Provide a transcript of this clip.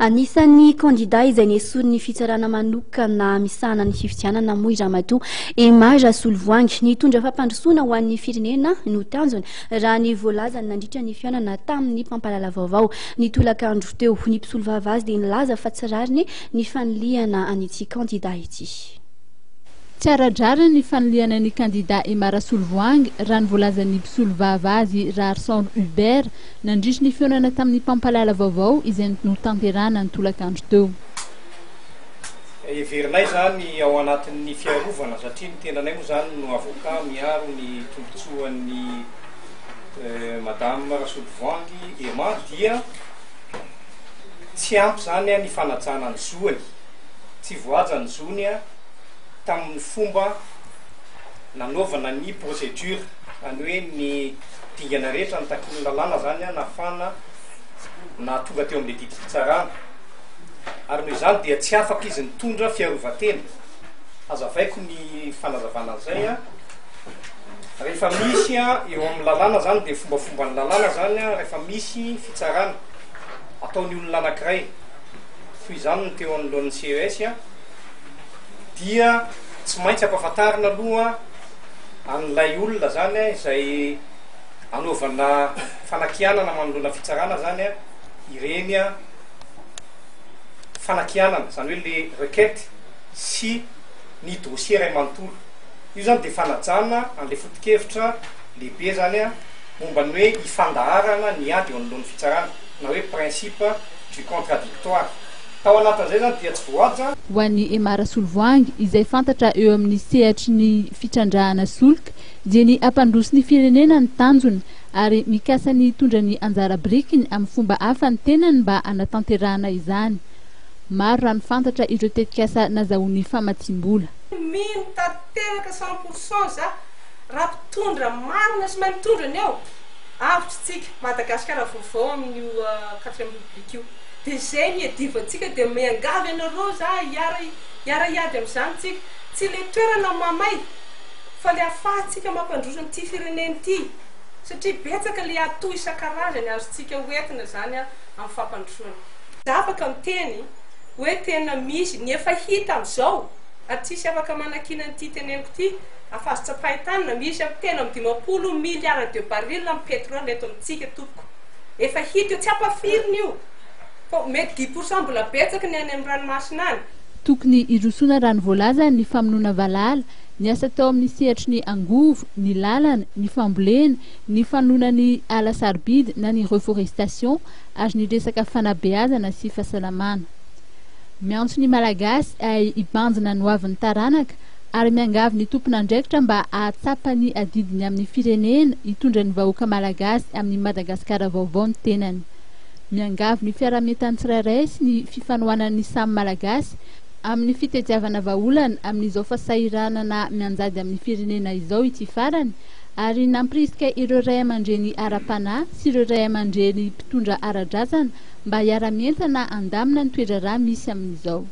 Anisan'ny kandida izay niesoriny fitsarana manokana misahana ny fifidianana moa Ramatoa Ema Rasolovoangy nitondra fampandrosoana ho an'ny firenena no tanjony raha ny voalazany nandritra ny fihaonana tamin'ny mpampalala vaovao nitolakandro teo ny mpisolo vavazy dia nilaza fa tsy rariny ny faniliana an'ity kandida ity. Tsaradrara ny faniliana ny kandida Ema Rasolovoangy raha ny voalazan'ny mpisolo vavazy Rarsandro Hubert nandritra ny fihaonana tamin'ny mpampalala vaovao izay notanterana ny tolakandro teo. Heverinay zany ao anatin'ny fiarovana satria ny tendanay moa zany no avoka miaro ny tombotsoan'ny Madame Rasolovoangy Ema dia tsy ampy zany ny fanajana ny zoany, tsy voaja ny zony tamin'ny fomba nanaovana ny procédure any hoe ny dingana rehetra ny takiny lalàna zany nafana na tonga teo amin'le didy fitsarana ary noho izany dia tsy afaka izy nitondra fiarovatena. Azavaiko ny fanazavana an'izay rehefa misy eo amin'ny lalàna zany dia fombafomba ny lalàna zany rehefa misy fitsarana ataony olona anankiray toy izany ny teo anoloan'ny CES dia tsy maintsy ampahafantarina aloha an'ilay olona zany izay anaovana fanakianana manoloana fitsarana zany ireny fanakianana zany hoe le requête sy ny dossier ray manontolo. Io zany dia fanajana an'le foto-kevitra lehibe zany momba ny hoe ifandaharana ny ady eo anoloan'ny fitsarana na hoe principe du contradictoire. Tao anatin'izay zany dia tsy voaja ho an'ny Ema Rasolovoangy izay fantatra eo amin'ny sehatry ny fitrandrahana solika dia ny ampandroso ny firenena ny tanjony ary mikasa ny tondra ny anjara birikiny amin'ny fomba hafa ny tenany mba anatanterahana izany. Maro raha ny fantatra ireo tetikasa nazahoan'ny famatsiam-bola. Mino tanteraka 100% za raha mpitondra marina sy mahay mitondra ny eo avy tsika Madagasikara vaovao amin'io 4e république io dia zay miadivantsika dia miangavy anareo za iara-iady amin'izany tsika tsy le toerana mamay fa le ahafahantsika mampandroso n'ity firenena ity satria betsaka le atoy isan-karazany azotsika hoentina zany amin'ny fampandrosoana. Za afaka miteny hoe tena misy ny efa hita amin'izao ary tsisy afaka manakina n'ity teneniko ity afazo tsapahitany misy tena 50 milliards de baril amin'ny pétrole eto amintsika tompoko efa hita io tsy ampafiriny io mety 10% mbola betsaka ny any amin'ny ranomasina any. Tokony irosona raha ny voalaza ny famonoana valala, ny asa tao amin'ny sehatry ny angovo, ny lalana, ny fambolena, ny fanona ny ala sarobidy na ny reforestation ary ny resaka fanabeazana sy fahasalamana. Miantso ny malagasy ay hibanjina ny hoavin'ny taranaka ary miangavy ny tompon'andraikitra mba ahatsapa ny adidiny amin'ny firenena hitondra ny vahoaka malagasy amin'ny Madagasikara vaovao ny tenany. Miangavy ny fiarahametany tsirairay sy ny fifanohanan'ny samy malagasy amin'ny fitadiavana vahaolana amin'izao fahasahiranana mianjady amin'ny firenena izao ity farany ary nampirisika ireo ray aman-dreny ara-panahy sy ireo ray aman-dreny mpitondra ara-drazana mba hiara-mientana andamina ny toedrarà misy amin'izao.